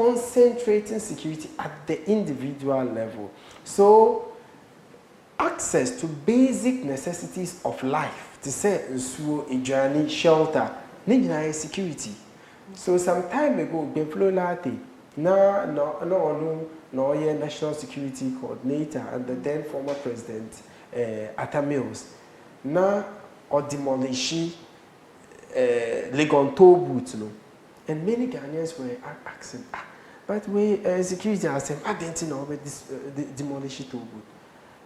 concentrating security at the individual level. So, access to basic necessities of life, to say, a journey, shelter, need security. So, some time ago, Benflo Lati, no, National Security Coordinator and the then former President Atta Mills, now or demolishing Legon toll boots, no. And many Ghanaians were asking, but we security are saying, I didn't know about this demolition toll boot.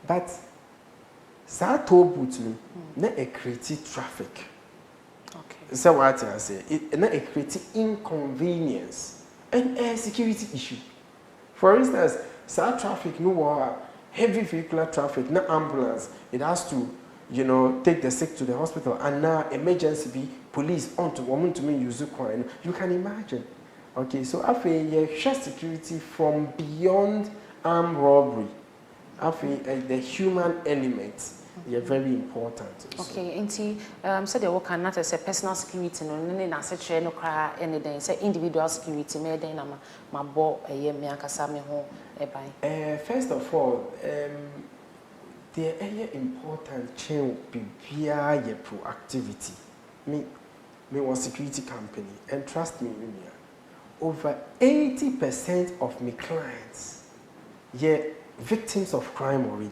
But that toll boot, no, not a creative traffic. Okay. So what I say, it not a creative inconvenience and a security issue. For instance, sad traffic, no heavy vehicular traffic, no ambulance. It has to, take the sick to the hospital, and now emergency be police onto woman to me use coin. You can imagine. Okay, so after share security from beyond armed robbery, after the human elements. They're very important. Okay, and so the work cannot say personal security, no, no, such no cry anything. Say individual security, me then my boy a year me akasami home by. First of all, the important change be via your proactivity. Me was security company, and trust me, over 80% of my clients, victims of crime already.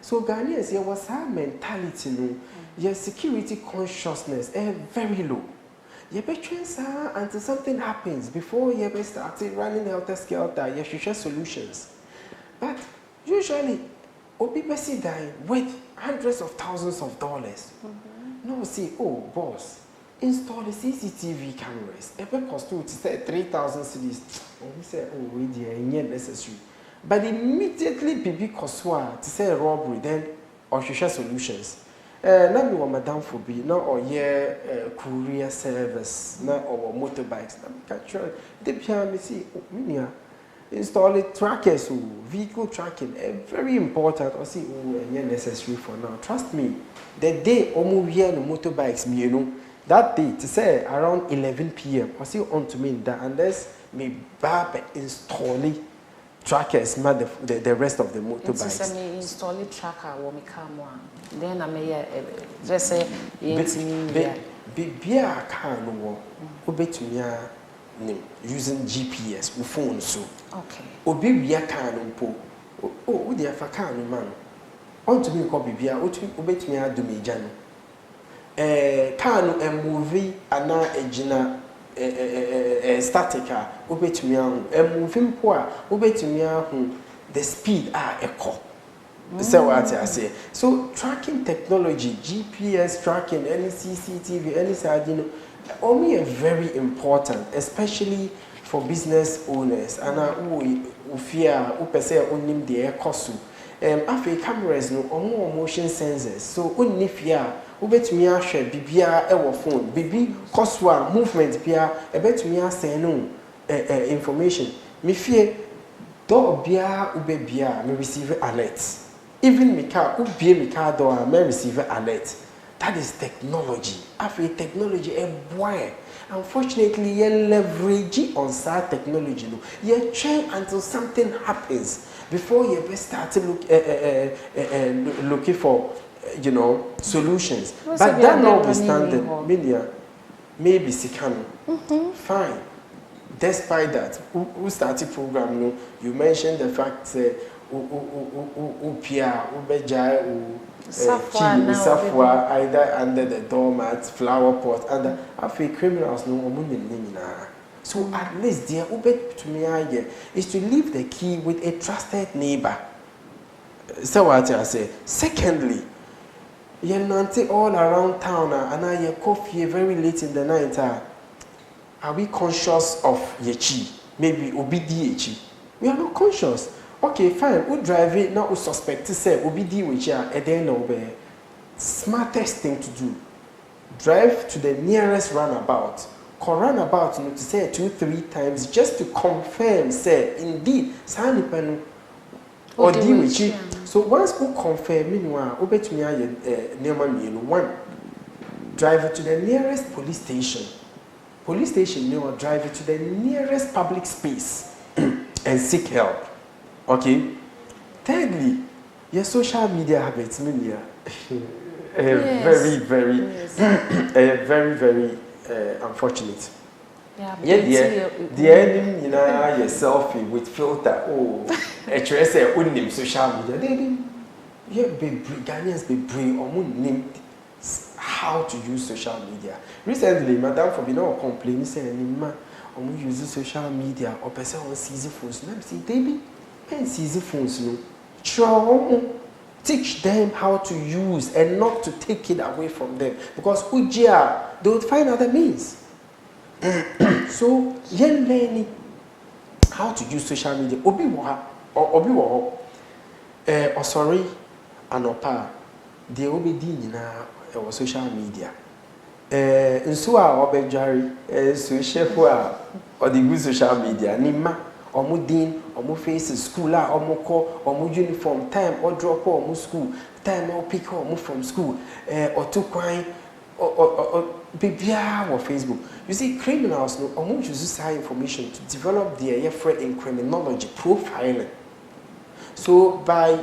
So Ghanaians, there was our mentality, no, your security consciousness is very low. You be trained until something happens before you be started running helter skelter. You should share solutions, but usually, people sit dying with hundreds of thousands of dollars. No, see, oh boss, install the CCTV cameras. It will cost you to say 3,000 cedis. And we say, oh, we dear, ain't necessary. But immediately, people coswa to say robbery, then or share solutions. Now we want Madame for be now or courier service, now or motorbikes. The piano see, install it trackers, vehicle tracking, very important. Or see, necessary for now. Trust me, the day almost here the motorbikes, that day to say around 11 p.m. I see on to me that unless me bab install it. Trackers, not the rest of the motorbikes. It's me install a tracker or me come one. Then I may just say, be a car no using GPS or phone so. Okay. Or be a car no po. Oh, dear for car no man. On to me copy be a obey me a do me jano. Car no a movie and now a gina. Statica, obey moving poor, obey the speed echo. So what I say. So tracking technology, GPS tracking, any CCTV, any side, only are very important, especially for business owners. And who fear, who per se only the air cost. After cameras, no more motion sensors. So only fear. Ubet me a share bibia ewo phone bibi coswa movement bia ebet me a say no information me fear do bia ube bia me receive alerts even me car ubie me car door me receive alert. That is technology. After technology e boy unfortunately you leverage on that technology no you train until something happens before you ever start to looking for solutions. But that notwithstanding, maybe Sikano. Fine. Despite that, who started program? You mentioned the fact Upia, Ubeja, Safwa, either under the doormat, flower pot, and after criminals no woman. So at least the Ubet to me is to leave the key with a trusted neighbor. So what I say. Secondly, you nante all around town and I your coffee very late in the night. Are we conscious of yechi? Maybe obidi. We are not conscious. Okay, fine. We drive it now. We suspect to say obidi which are at the end of the smartest thing to do. Drive to the nearest runabout. Runabout to say 2-3 times just to confirm. Say indeed, Sanipan or deal with you. So once we confirm, meanwhile, we bet me one drive to the nearest police station. police station may or drive it to the nearest public space and seek help. Okay. Thirdly, your social media habits, media, very, very, very, very unfortunate. Yeah, the enemy, your selfie with filter. Oh, actually, say, name social media. They Ghanaians be brave or name how to use social media. Recently, Madame Fabino complained saying, "Ma, use social media or person on seize phones." Let me see, baby, and seize phones, no. Teach them how to use and not to take it away from them, because they would find other means. So, young learning how to use social media. Obi sorry, anopa. They will be doing na social media. Nso a obejari so shefu or the good social media. Nima omu din omu face school a omu ko omu uniform time or drop omu school time or pick omu from school or to kwan or bibia or Facebook. You see, criminals no omu use this information to develop their effort in criminology profiling. So by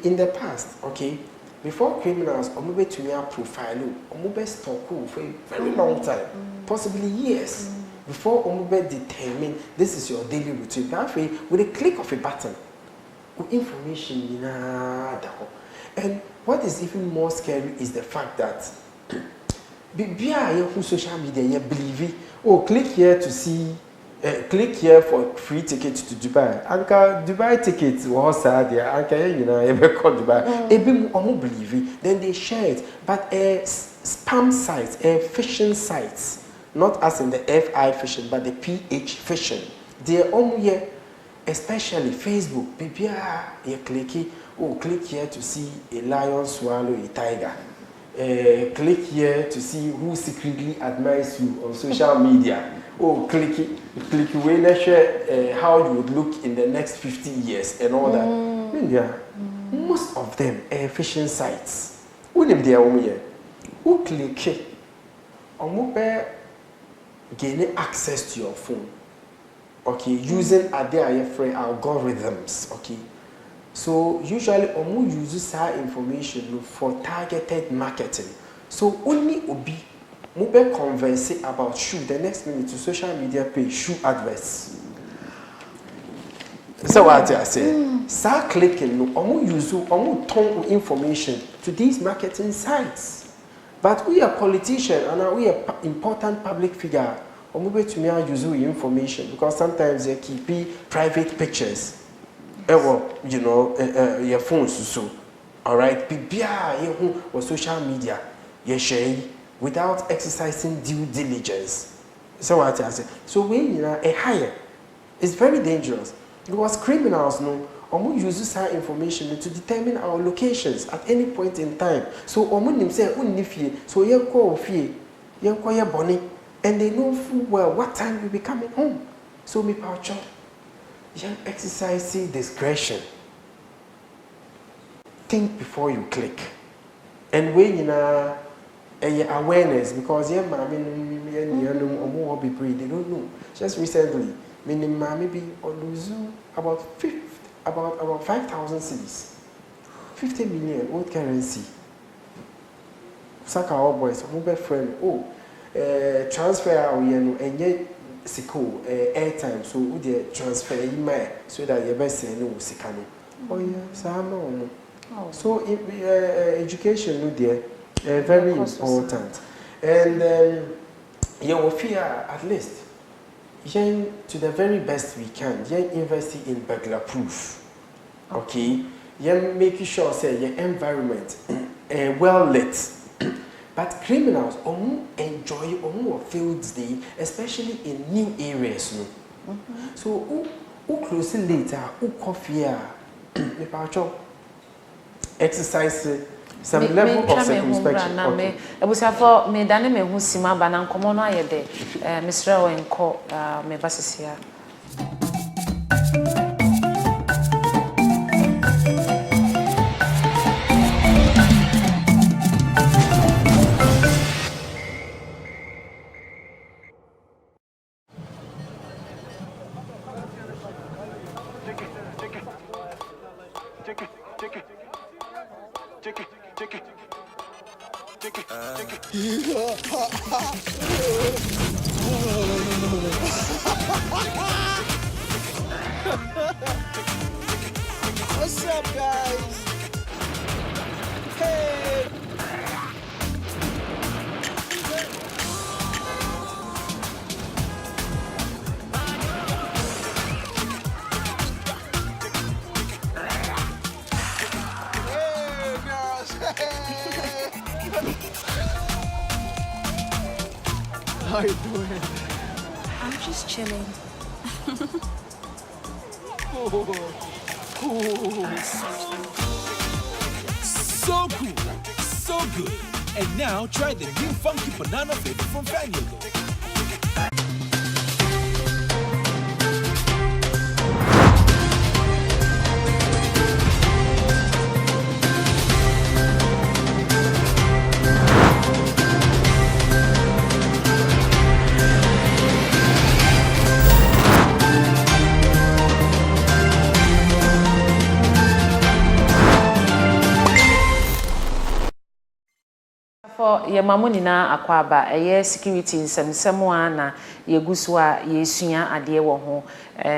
in the past, okay, before criminals omu be to profile omu be stalk for a very long time, possibly years. Before Omube determine this is your daily routine, with a click of a button, information and what is even more scary is the fact that social media you believe click here to see click here for free tickets to Dubai. Anka Dubai tickets was sad there. Anka Dubai. Believe then they share it, but spam sites, phishing sites. Not as in the FI phishing, but the PH phishing. They here, especially Facebook. People you click here to see a lion swallow a tiger. Click here to see who secretly admires you on social media. Click away, let's share how you would look in the next 50 years and all that. Most of them are phishing sites. Who name their here? Who click gaining access to your phone, okay, using algorithms, okay. So usually omu uses that information for targeted marketing. So only obi mube converse about shoe the next minute to social media page shoe adverts. So what I say, start clicking no omu turn information to these marketing sites. But we are politicians and we are important public figure. We use information because sometimes they keep private pictures. Your phones so. All right, or social media, you share without exercising due diligence. So what I say. So when a higher, it's very dangerous because criminals know. Omu uses that information to determine our locations at any point in time. So omu nim say unifie, so yenko ofie, yenko ye boni, and they know full well what time you'll be coming home. So me paucho, yen exercise discretion. Think before you click, and when awareness because yen mami omu obi pray they don't know. Just recently, meaning mami be oluzu about 5,000 cedis, 50 million old currency. Saka our boys, mobile friend, transfer and yet siko airtime, so we the transfer email so that you best say no sikano. Oh yeah, no. So education no there very important, and you fear at least. Yen to the very best we can, yen investing in burglar proof. Okay? Yen making sure say your environment well lit. But criminals enjoy fields day, especially in new areas. No? So who close later, who coffee exercise some level of circumspection. Okay. Ebusafo me dane me hu sima ba na nkomo no ayede Mr. Wenko me basisia. What's up, guys? Hey! Hey, girls! Hey! How you doing? I'm just chilling. So cool, so good. And now try the new funky banana flavor from Vanilla. For ye mamuni na akwaba eye security nsɛmsɛm a na yeguso a yesua ade wo ho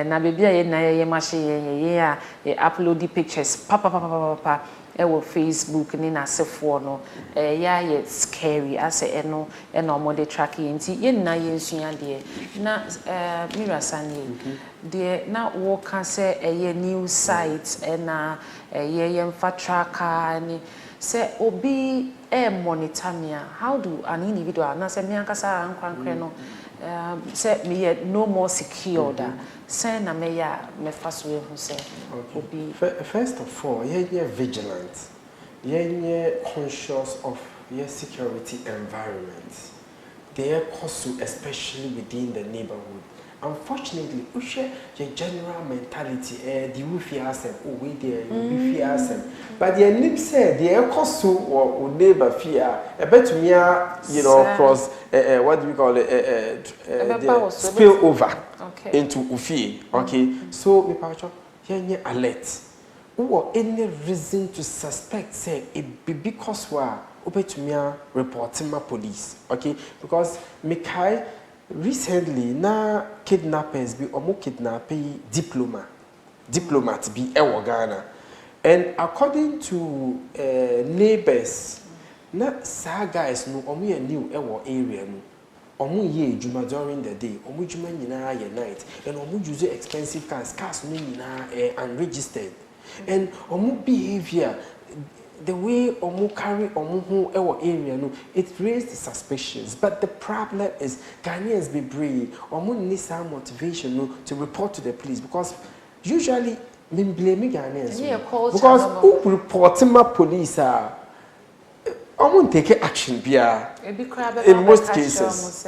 na bebia ye na ye mahye ye a ye upload pictures papa wo Facebook ni na sefo no ya ye scary ase eno omode track ye nti ye na ye nsua de na mirasane de na wo ka se eye new site na ye mfa tracker ni se obi monitor me how do an individual na se me ankasa ankwankre no say me no more secure da say na me ya me faso e hu say obi first of all you're vigilant you're conscious of your security environment they are caused especially within the neighborhood. Unfortunately, we share the general mentality. The we fear them, oh we there, we fear them. But the name said the cause or neighbor fear. A bet me, you know, cross what do we call it? Spill over into ufi. Okay, so me pacho here alert. Or any reason to suspect say it be because we obey me reporting my police. Okay, because me kai. Recently, na kidnappers be omo kidnapping diplomat be Ghana, and according to neighbors, na sa guys no omo ye new area no omo ye juma during the day omo juma nyina ye night and omo use expensive cars no nyina unregistered and omo behavior. The way omu carry omu hu ewo area no, it raised suspicions. But the problem is Ghanaians be brave. Omu need some motivation no to report to the police because usually me blame Ghanaians. Because who reporting my police are omu take action bia in most cases.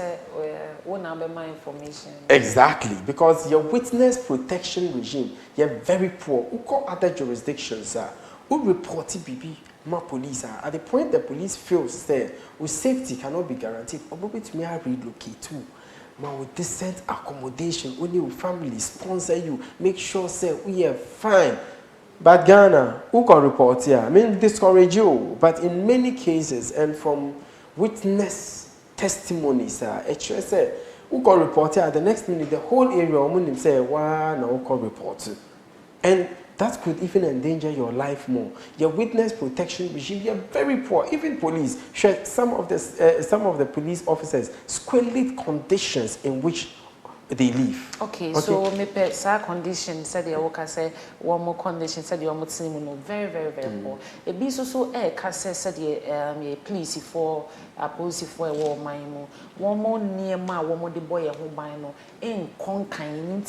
Exactly, because your witness protection regime, you're very poor. Who call other jurisdictions who report BB, my police at the point the police feels there, with safety cannot be guaranteed. Or maybe to me, I relocate too. With decent accommodation, only with family sponsor you, make sure say we are fine. But Ghana, who can report here? I mean, discourage you. But in many cases, and from witness testimonies, say who can report here? The next minute, the whole area, woman say, "Wow, now who can report?" And that could even endanger your life more. Your witness protection regime, you're very poor. Even police, some of the police officers squalid conditions in which they live. Okay, so maybe sa condition said the worker say one more condition said the almost very poor. A be so said the police for police for a war mine one more near my one more the boy a home bino in conking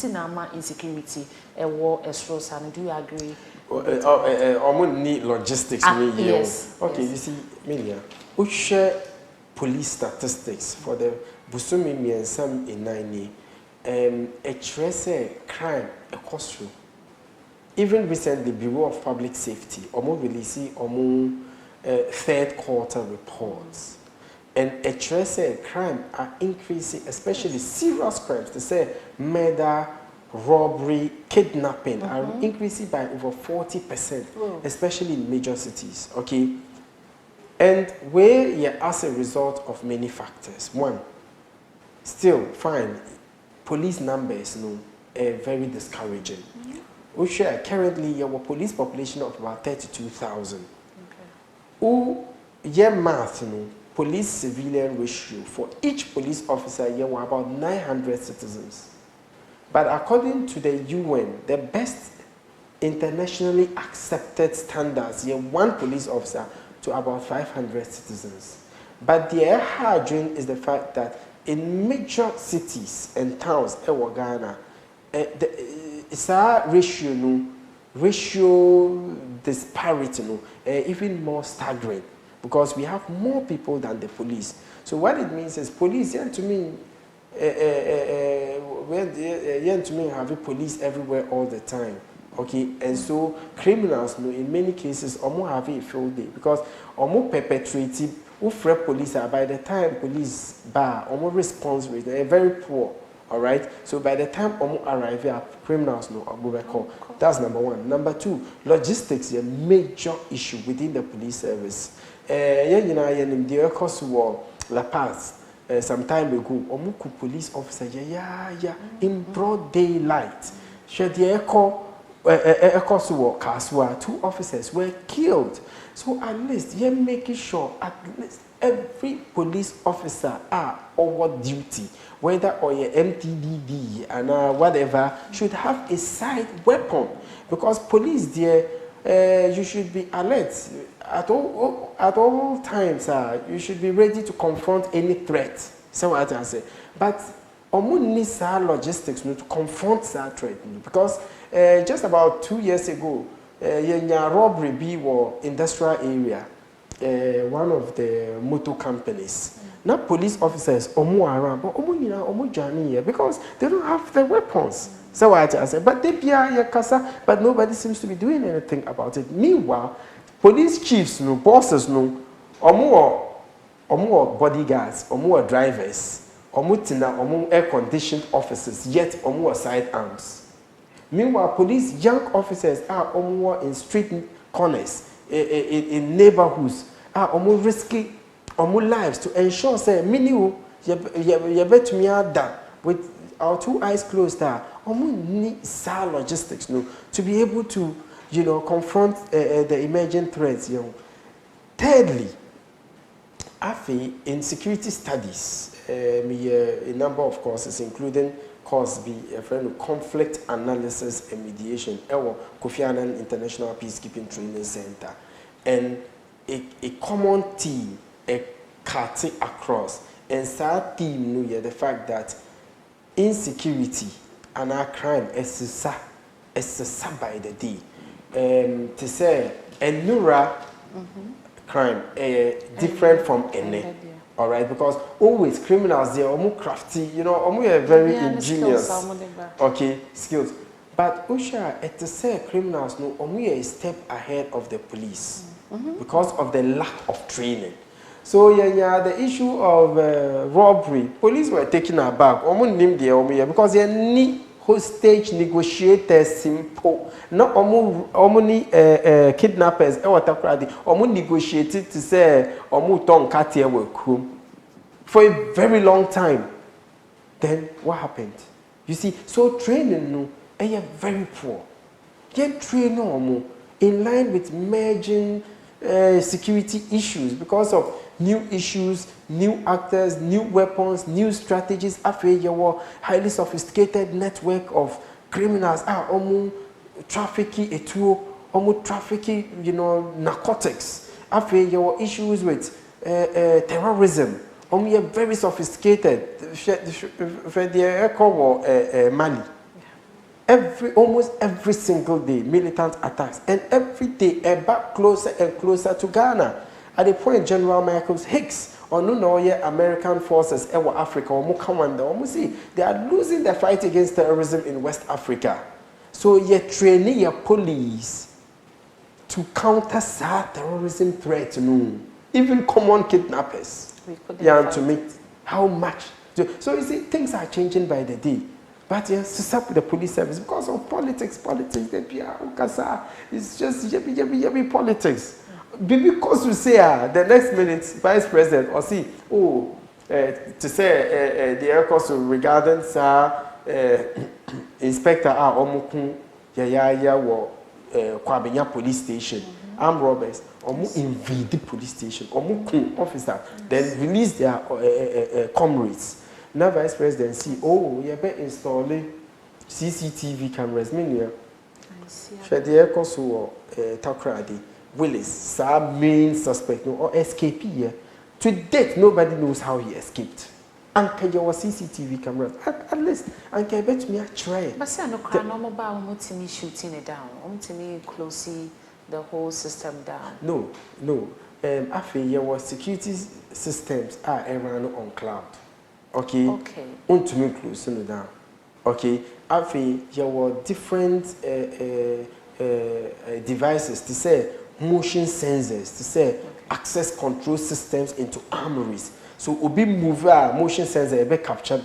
insecurity a war estros and do you agree? Need logistics. Yes. Okay, you see, Milia, we share police statistics for the Busumi and some in 90. A trace crime a cost. Even recently, Bureau of Public Safety releasing third quarter reports, and a trace crime are increasing, especially serious crimes. They say murder, robbery, kidnapping are increasing by over 40%, especially in major cities. Okay, and where as a result of many factors. One, still fine, police numbers are very discouraging. We share currently our police population of about 32,000. Who math police civilian ratio for each police officer were about 900 citizens. But according to the UN, the best internationally accepted standards, one police officer to about 500 citizens. But the hard dream is the fact that in major cities and towns in Ghana, ratio disparity even more staggering, because we have more people than the police. So what it means is police, to me have a police everywhere all the time. Okay, and so criminals in many cases have a field day, because perpetrating police by the time police response rate very poor. All right, so by the time arrive, criminals call. That's number one. Number two, logistics is a major issue within the police service. La Paz some time ago, police officer in broad daylight. Two officers were killed. So at least you're making sure at least every police officer are over duty, whether or your MTDD and whatever, should have a side weapon, because police there, you should be alert at all times. You should be ready to confront any threat. So what I say, but needs logistics to confront that threat, because just about 2 years ago, robbery be industrial area. One of the motor companies. Now police officers around, but journey because they don't have the weapons. So what I say, but they be but nobody seems to be doing anything about it. Meanwhile, police chiefs, bosses, bodyguards, drivers, air-conditioned officers, yet sidearms. Meanwhile, police young officers are in street corners, in neighborhoods, are almost risking lives to ensure say you bet me with our two eyes closed need logistics to be able to confront the emerging threats. Thirdly, in security studies, a number of courses, including course be a friend of conflict analysis and mediation, Kofi Annan International Peacekeeping Training Center, and a common theme, a cutting across, and that theme, the fact that insecurity and our crime is by the day. To say a neura crime different from any. All right, because always criminals, they are more crafty, are very ingenious. Skills. But Usha, to say criminals, are a step ahead of the police because of the lack of training. So the issue of robbery, police were taken aback. Because they need hostage negotiators simple. Not only kidnappers. Negotiated to say for a very long time. Then what happened? You see, so training very poor. Get training in line with emerging security issues because of new issues, new actors, new weapons, new strategies. After your highly sophisticated network of criminals trafficking trafficking, narcotics. After your issues with terrorism. Are very sophisticated. Mali. Almost every single day, militant attacks, and every day back closer and closer to Ghana. At the point, General Michael Hicks, American forces, Africa, they are losing the fight against terrorism in West Africa. So you're training your police to counter terrorism threat, even common kidnappers. To meet how much. So you see, things are changing by the day. But yes, to support the police service because of politics, the PR, it's just yabby politics. Because you say the next minute, Vice President, or see, to say the air course regarding Inspector Omukun, Kwabenya police station, armed robbers, invade the police station, officer, then release their comrades. Now Vice President see, you better installing CCTV cameras. Meaning, the air course Takradi, Willis, main suspect, or escape here. To date, nobody knows how he escaped. And can you CCTV cameras? At least, and can bet me I try. But say no crime, no mobile, shooting it down. Closely the whole system down. No. I feel your security systems are run on cloud. Okay. To me close down. Okay. I feel your different devices to say motion sensors to say access control systems into armories. So obi move motion sensor be captured.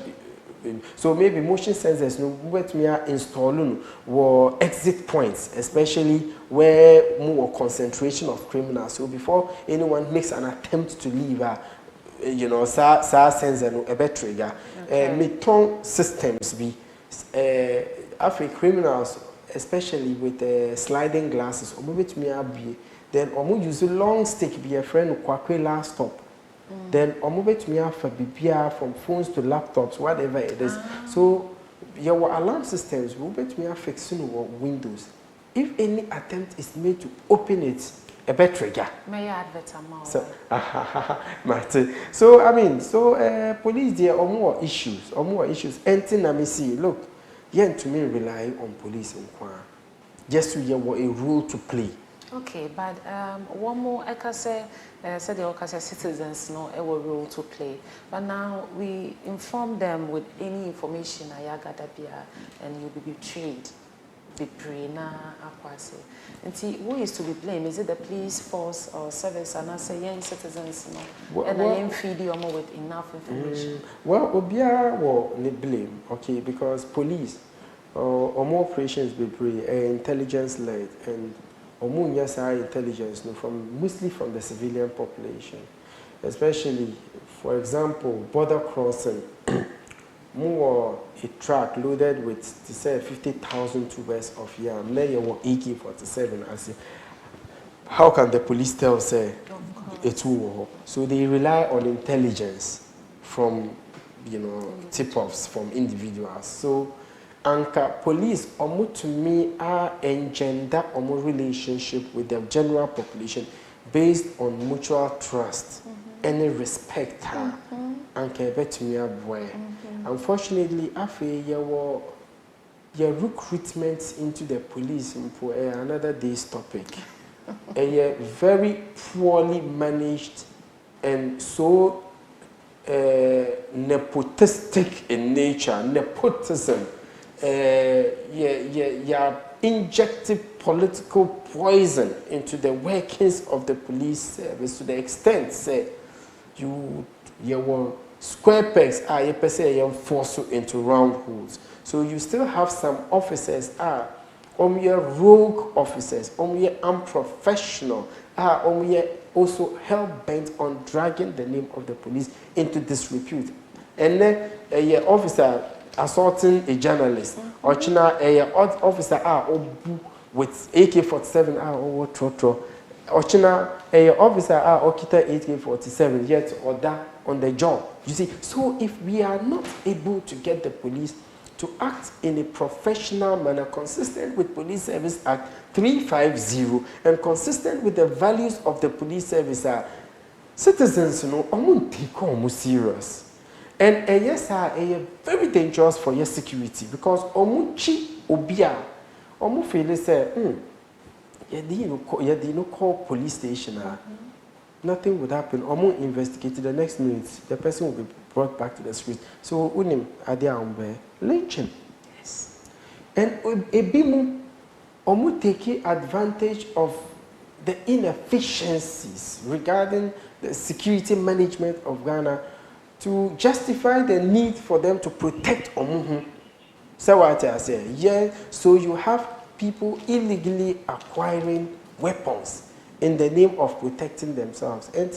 So maybe motion sensors no what me are installing were exit points, especially where more concentration of criminals. So before anyone makes an attempt to leave, sensor no a better trigger. Meton systems be after criminals, especially with sliding glasses, or maybe me be then use a long stick be a friend who last stop. Then omobet me for BPR from phones to laptops, whatever it is. So your alarm systems will bet me fixing windows. If any attempt is made to open it, a better trigger. May I advert so police there are more issues. Anything I may see, look, you to me rely on police in Kwan. Just to hear what a role to play. Okay, but one more, I can say the citizens know a role to play. But now we inform them with any information I gather here, and you'll be betrayed. And see, who is to be blamed? Is it the police force or service? And I say, young citizens, and I am feed you more with enough information. Well, Obia will need blame, okay, because police or more operations be intelligence led and yes, our intelligence mostly from the civilian population, especially, for example, border crossing. More a truck loaded with to say 50,000 tubers of yam. Now you want AK-47. I say, how can the police tell say it's war? So they rely on intelligence from tip-offs from individuals. So. Anka police to me are engender relationship with the general population based on mutual trust and respect her. Anka bet me a boy. Unfortunately, I feel your recruitment into the police for another day's topic. A very poorly managed and so nepotistic in nature, nepotism. Injective political poison into the workings of the police service to the extent say you were square pegs you per se force into round holes. So you still have some officers your rogue officers your unprofessional your also hell bent on dragging the name of the police into disrepute. And then your officer assaulting a journalist, or officer with AK-47 or trotro, or officer okita AK-47 yet or that on the job. You see, so if we are not able to get the police to act in a professional manner consistent with Police Service Act 350 and consistent with the values of the police service, citizens take serious. And yes, very dangerous for your security because omuchi obia feel say you call police station nothing would happen. Investigate the next minute the person will be brought back to the street. So unim adia lynching. Yes. And ebimu take advantage of the inefficiencies regarding the security management of Ghana to justify the need for them to protect Omuhu. So what I say, yeah, so you have people illegally acquiring weapons in the name of protecting themselves. And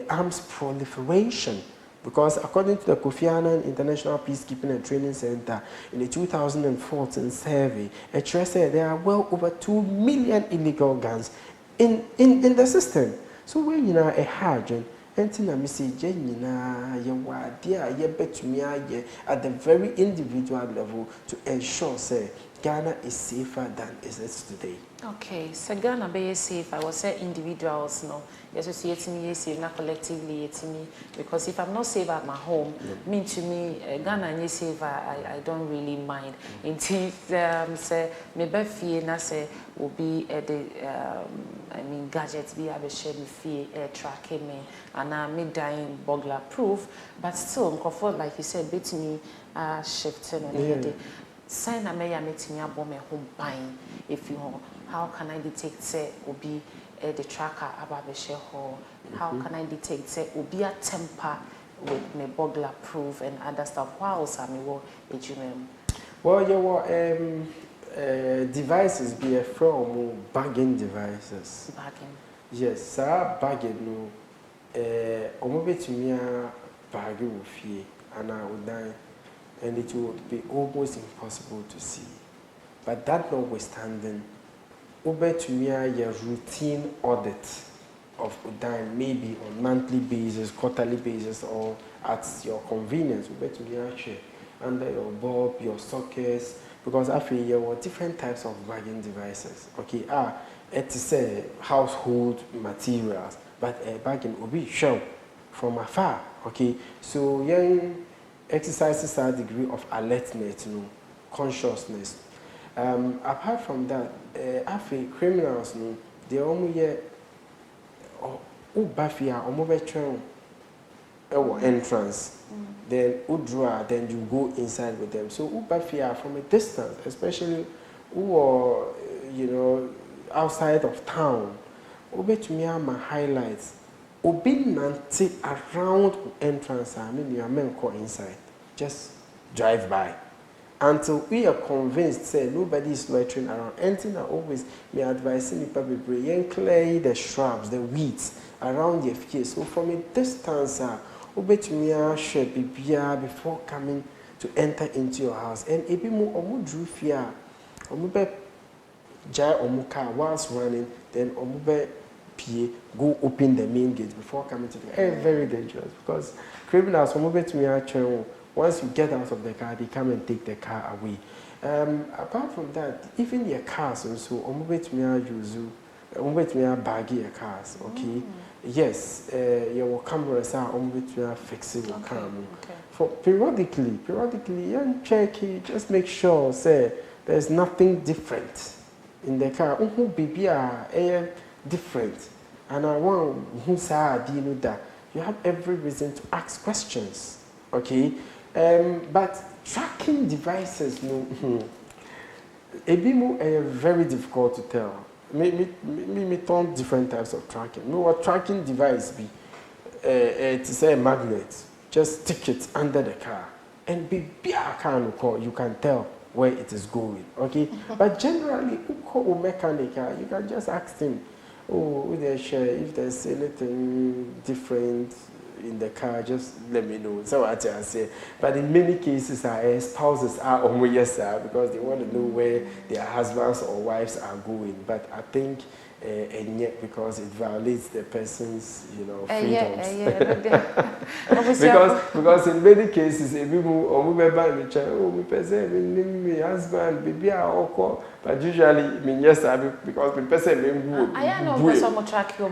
arms proliferation. Because according to the Kofi Annan International Peacekeeping and Training Center, in the 2014 survey, it said there are well over 2 million illegal guns in the system. So when you know a hard and I say, at the very individual level to ensure, say, Ghana is safer than it is today. Okay, so Ghana be safe. I was say individuals, no, associate me, safe, not collectively, me. Because if I'm not safe at my home, mean to me, Ghana is safe. I don't really mind. Until say maybe fear, na say will be the I mean gadgets be able to share me fear air tracking me, and I'm dying burglar proof. But still, comfort like you said, bet me shifting on the sign a may meet me about my home buying. If you know, how can I detect say will be the tracker about the share hall? How can I detect say will be a temper with me burglar proof and other stuff? Wow, Sammy, what did you mean? Well, your devices be a from bagging devices. Bagging. Yes, sir, bagging no. Omobet me a bagging with fear, and I would die. And it would be almost impossible to see. But that notwithstanding, over to me a routine audit of Udine, maybe on monthly basis, quarterly basis, or at your convenience. Over to me actually under your bulb, your sockets, because I feel there were different types of bagging devices. Okay, it is household materials, but bagging will be shown from afar. Okay, so young. Exercises a degree of alertness, you know, consciousness. Apart from that, after criminals, you know, they almost entrance. Then draw, then you go inside with them. So from a distance, especially who are outside of town, to me my highlights. Nante around entrance, I mean, you are men call inside. Just drive by until we are convinced, say nobody is loitering around. Anything I always may advise me, probably clear the shrubs, the weeds around your face. So from a distance, to me share before coming to enter into your house. And if you drew fear, jai car whilst running, then go open the main gate before coming to the car. Very dangerous because criminals once you get out of the car, they come and take the car away. Apart from that, even your cars also, baggy your cars, okay? Yes, your cameras are fixing your car. For periodically, check it, just make sure, say, there's nothing different in the car. Baby are different. And I want that you have every reason to ask questions, okay? But tracking devices, no, very difficult to tell. Me turn different types of tracking. No, what tracking device be? It's a magnet. Just stick it under the car, and be a car you can tell where it is going, okay? But generally, who call a mechanic, you can just ask him. Oh, if there's anything different in the car, just let me know. So what I say. But in many cases, our spouses are almost because they want to know where their husbands or wives are going. But I think, and yet because it violates the person's, freedoms. because in many cases, if you move by me, my husband, baby, but usually, yes, because the person I know some track you.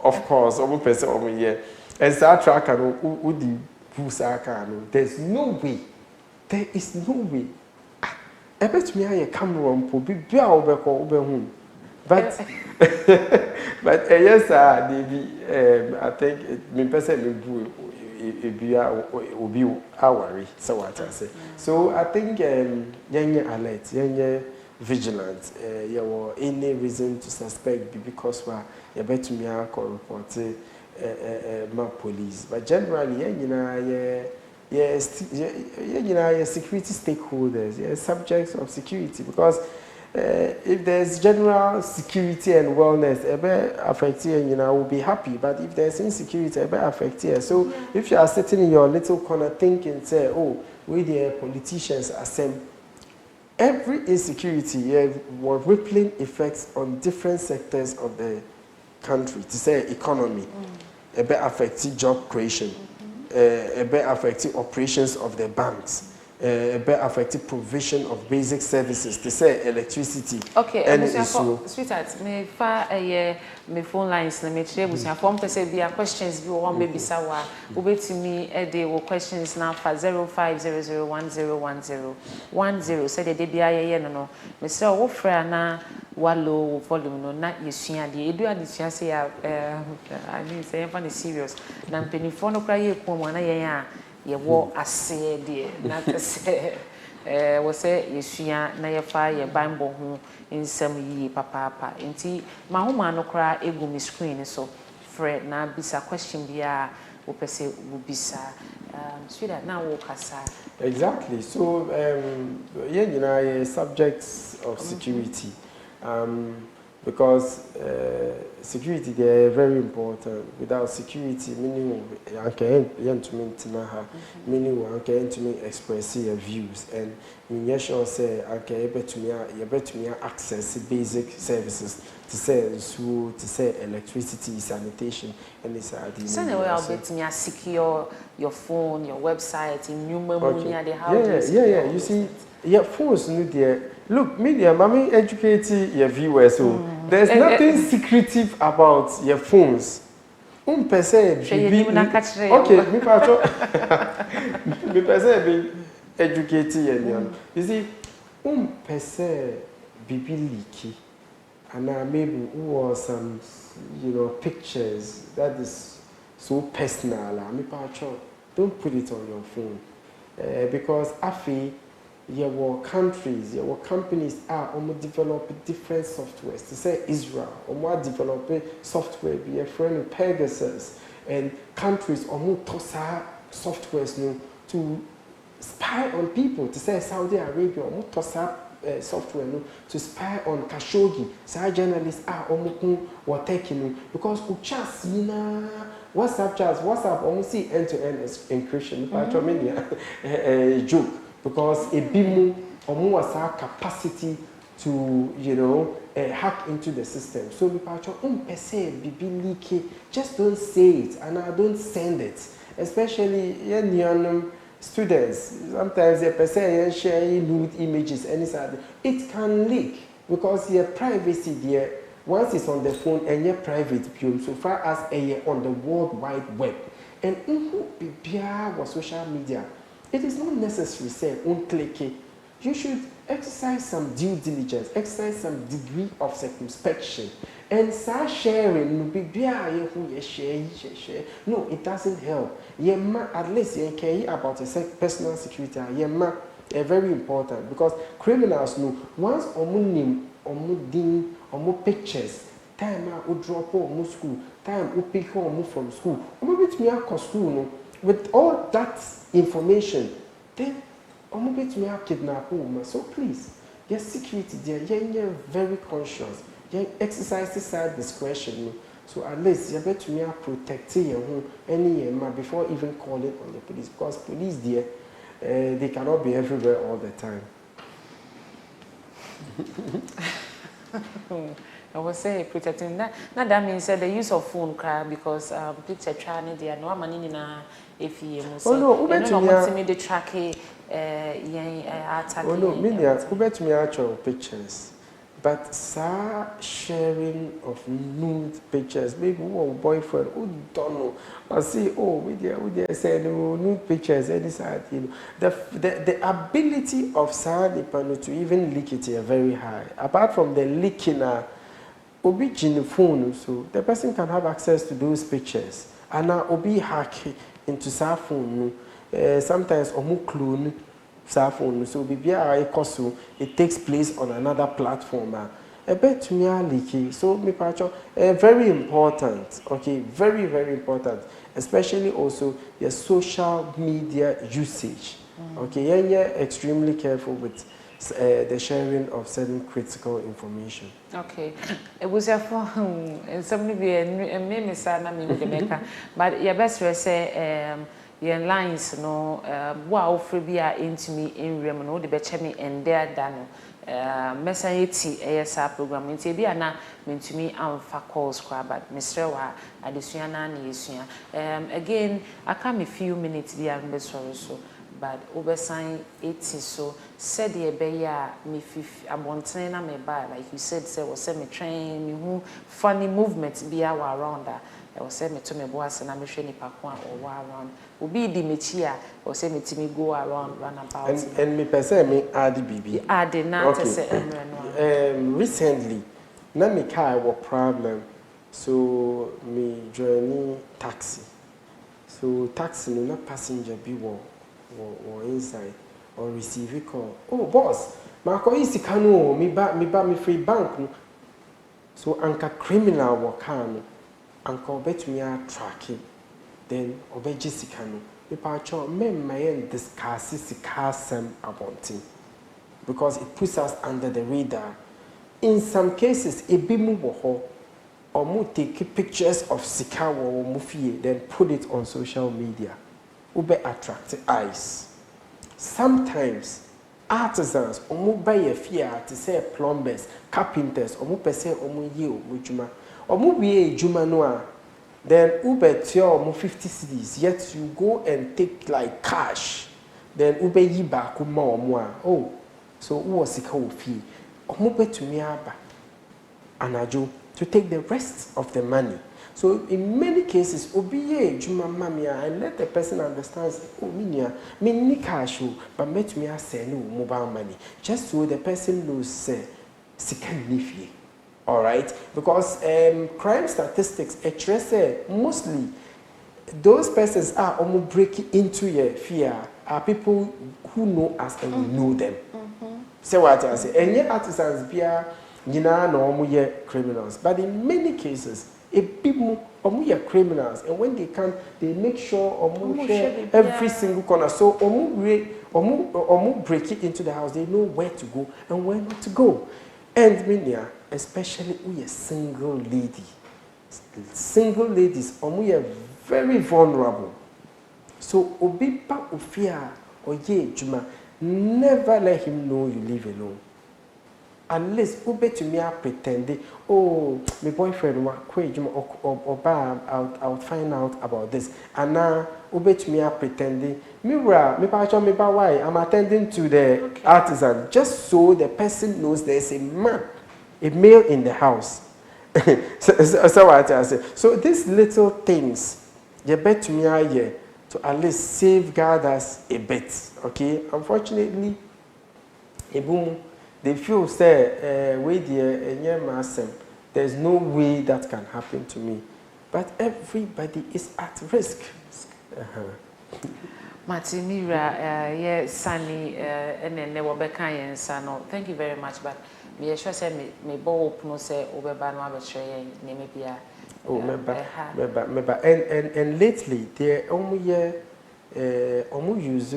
Of course, almost person over here. And Star Tracker, who the Pusaka, there's no way. There is no way. I bet me I camera on Pobi home. But yes, I think it me person will be our so what I say. So I think young alert, young vigilant. You were any reason to suspect because you bet me I call report my police. But generally, yes, security stakeholders, subjects of security, because if there's general security and wellness, affect we'll be happy. But if there's insecurity, affect you. So if you are sitting in your little corner thinking, say, oh, we the politicians are saying, every insecurity will rippling effects on different sectors of the country. To say economy, affect job creation, affect operations of the banks. Affected provision of basic services, to say electricity. Okay, and sweetheart, me me phone lines na me chere busia form to say be questions be one baby sawa. Ubetimi dey wo questions now for 0500101010 say the bia ye no. Me say wo fra na wallow volume no na yesua de edu adesua say I mean say everyone is serious. Na mpenifo no kra ye pom na ye a ye wo ase de na say we say yesua na ye fa ye bible ho nsam yi papa enti ma homa no kra egu mi screen so fre na bisa question bia wo pese wo bisa so that now wo kasa exactly. So subjects of security, because security they're very important. Without security, meaning you can't express your views, and you sure say you better access basic services to say electricity, sanitation, and this so the way I'll bet me secure your phone, your website, in new memory and the how you see your phones no there. Look, media, mommy educating your viewers, so there's nothing secretive about your phones. Per se, okay, me per se be educating and you see, per se be leaky, and maybe or some pictures that is so personal. Don't put it on your phone because I feel. Your countries, your companies are almost developing different softwares. To say Israel, almost developing software, be a friend of Pegasus, and countries almost tossa softwares to spy on people. To say Saudi Arabia, almost tossa software to spy on Khashoggi. So journalists are almost taking because chats, WhatsApp almost see end-to-end encryption. Joke. Because a BIMU almost has capacity to, hack into the system. So we per se be leaky. Just don't say it and I don't send it. Especially young students. Sometimes they per se share nude images and it can leak because your privacy there once it's on the phone and your private view so far as on the World Wide Web and was social media. It is not necessary say click it. You should exercise some due diligence, exercise some degree of circumspection, and start sharing. No, it doesn't help. At least you care about personal security. Very important because criminals know once name, pictures. Time I drop home school. Time I pick home from school. School with all that information, then me kidnap home. So please, your security there, you're very conscious. You exercise side discretion. So at least you better me protecting your home before even calling on the police because police there, they cannot be everywhere all the time. I was say protecting that. Now that means the use of phone because picture trying they are no money na if you oh no, the track oh no, media me actual pictures. But sharing of nude pictures, maybe boyfriend who don't know. I see, we there say nude pictures, any side, the ability of Sanipano to even leak it here very high. Apart from the leaking Obi in the phone, so the person can have access to those pictures. And now Obi hack into sa phone. Sometimes Omu clone sa phone. So it takes place on another platform. a bit to me leaky. So me pacho very important. Okay, very very important. Especially also your social media usage. Okay, yeah, extremely careful with the sharing of certain critical information. Okay, it was a phone, and somebody be a name is Sana Mimeka, but your best say, your lines no, wow, Fribia into me in Remono, the Betchemi and there Dano, Messayeti ASR program, in Tibiana, mean to me, I'm for calls, but Mr. Wa, Adisuana, Nisuya. Again, I come a few minutes, the ambassador so. But oversign 80 so said the beya me abonten na me ba like you said say was say me train me who funny movements be around that I was say me to me boss na me hwe nipa ko or around obi di me chia or say me timi go around run about and me person me add BB add na to say recently na me car was problem so me journey taxi so taxi no na passenger be or inside or receive a call. Oh boss, my call is canoe, me free bank no. So anka criminal wakano, anka bet me a tracking, then obey Jessica no. Me pacho me discuss the car sem abonting because it puts us under the radar. In some cases, a bimu woho or mu take pictures of sika or mufie then put it on social media. Ube attract eyes. Sometimes artisans omu buy a fear to say plumbers, carpenters, omu pese omu ye omu juma. Omu be juma noa. Then ube tell omu 50 cedis. Yet you go and take like cash. Then ube yi back uma omu. Oh, so who was sika fee? Omu be to me aba anajo to take the rest of the money. So in many cases, obiye juma mamia and let the person understand. Oh, minia, me ni cash, but met me a send mobile money just so the person knows second nifie. All right, because crime statistics actually mostly those persons are almost breaking into your fear are people who know us and we know them. Say what I say, and yet artisans be Nina no criminals, but in many cases, a people are criminals, and when they come, they make sure every single corner. So break it into the house. They know where to go and where not to go. And Minia, especially we a single lady, single ladies, we are very vulnerable. So obipa ufia oye juma, never let him know you live alone. Unless ube to me pretend, oh, my boyfriend I'll find out about this. And now ube to me pretending, me why I'm attending to the artisan just so the person knows there's a man, a male in the house. so what I say. So these little things, you bet to me here to at least safeguard us a bit. Okay, unfortunately, a boom. They feel say there's no way that can happen to me, but everybody is at risk. Martinira, yes, Sunny, and then never bekan sano. Thank you very much, but me sure say me bo no say obeba no share name bia. Oh, remember, and lately they almost use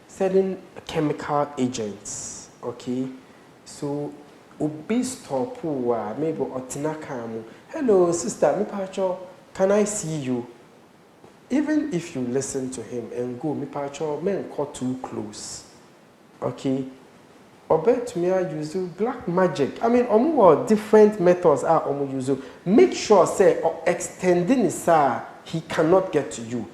certain chemical agents, okay? So, obi stop maybe otinakamu. Hello, sister, me pacho, can I see you? Even if you listen to him and go, me pacho, men cut too close, okay? Obet me use black magic. I mean, different methods are use. Make sure say or extending he cannot get to you,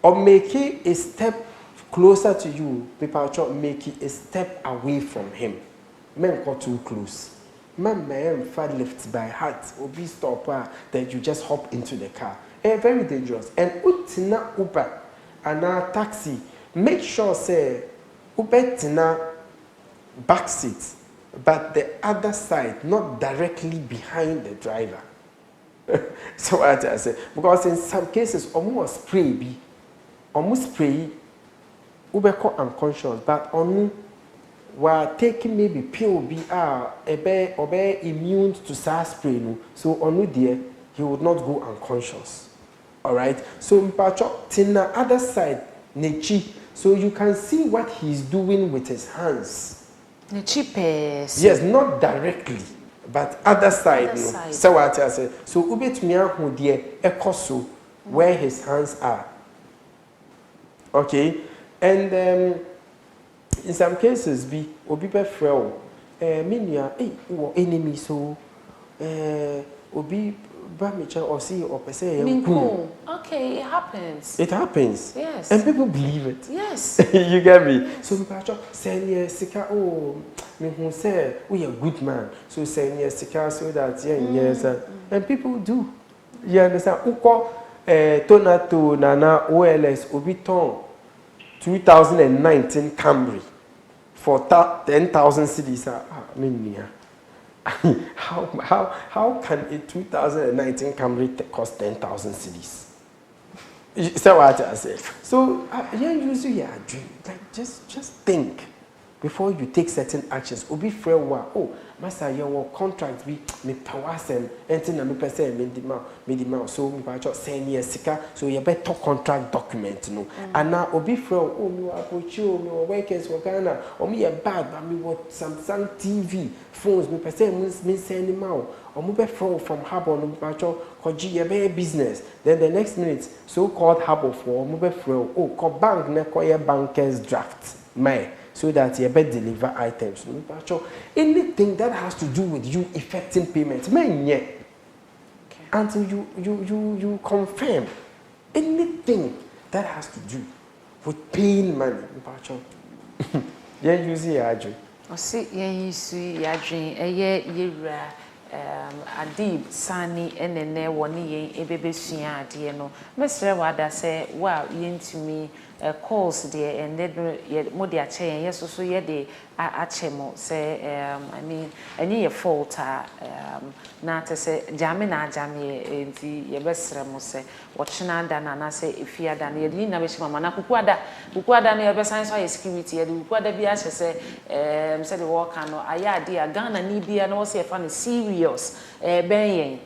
or make a step closer to you, people make it a step away from him. Men got too close. Man far left by heart or be stopper that you just hop into the car. Very dangerous. And utina Uber and a taxi. Make sure say Uber tina back seat, but the other side, not directly behind the driver. So what I say, because in some cases almost spray. Ubeko unconscious, but only were taking maybe POB or immune to SARS spray, no? So on there, he would not go unconscious. All right. So mpacho tina other side nechi. So you can see what he's doing with his hands. Nechi pes. Yes, not directly, but other side. Other No. side. So what I say. So ubetmia hu there ekoso where his hands are. Okay, and in some cases, be obi be frail. Minya, enemy so obi ba mecha or see or per se. Okay, it happens. It happens. Yes. And people believe it. Yes. You get me? So mpacho say sika me who say we a good man. So say sika so that yes and people do. You understand? Uko Tonato Nana OLS Obiton 2019 Camry for 10,000 cedis. How can a 2019 Camry cost 10,000 cedis? Is what I say? So yeah, usually your dream. Like just think before you take certain actions. Obi free wa master your contract be me pawasem enti na me pese me di ma so me pa cho send year sika so you better contract document no and now obi free me approach you me workers for Ghana or me a bad but me what Samsung TV phones me pese me send ma or me be from Harbor no pa cho koji ye business then the next minute so called Harbor for me be free ko bank na ko ye bankers draft my so that you better deliver items. Anything that has to do with you effecting payment, until you confirm anything that has to do with paying money. Yeah, use it. I see, yeah, yera. Adib Sani enene woni yen ebebesua ade no mesre wada say wa yentumi calls there and then mo de ache yen yeso so ye de ache mo say I mean any your fault na to say jame enti ye besre mo say wochena da na say efia da na ye ni na be shima na kukuada na ye besan so ye security ye kukuada bi ache say say the work no aya de Ghana ni bia na wo say fa no serious ben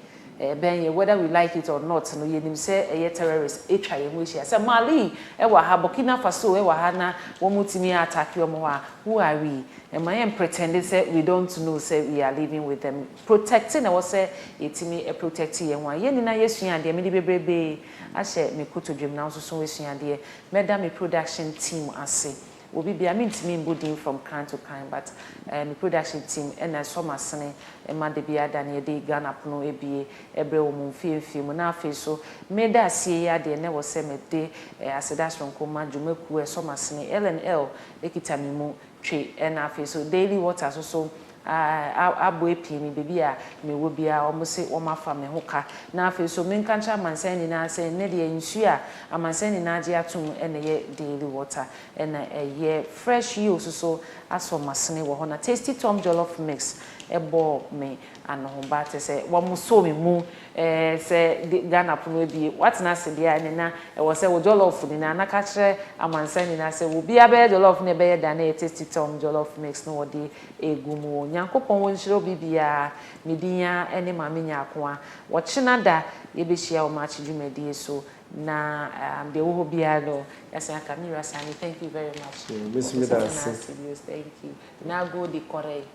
whether we like it or not no yenim say terrorist etwa ye mo hia say Mali e wa ha Burkina Faso e wa ha na wo mutimi attack yo mo ha who are we and my pretending say we don't know say we are living with them protecting and say etimi protect ye wan ye ni na yesua de me de bebrebe a she me kotodwem na so wesua de me production team ase Obi be me bodin from kind to kind, but the production team and a summer sene and Madebia Daniel de Ghana Puno EBA, Ebre film, na face so made that see ya de never say me day as a dash from Coma, Jumeku, a summer sene, LNL, Ekitamimu, tree, and a face so daily water so. ABUE pimi baby a me wo bia almost say o ma fa me hoka na afi so me nkancha mansan ni na say ne de nsu a amansan ni na age atum ene ye daily water ene ye fresh you so aso masene wo ho na tasty tom jollof mix ebo me ano ho ba te say wo mo so me mu say Ghana puno bi what na se dia ne na e wo say wo jollof ni na ka kire amansan ni na say wo bia be jollof ne be ye da na tasty tom jollof mix no wo de egumu Nyankopon wonhiro bibia medinya ene ma menya akoa wo chena da ye be hia o ma chidwumedie so na de wo bia no yasa Kamira Sani thank you very much Miss Mida thank you na go the correct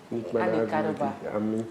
Amen.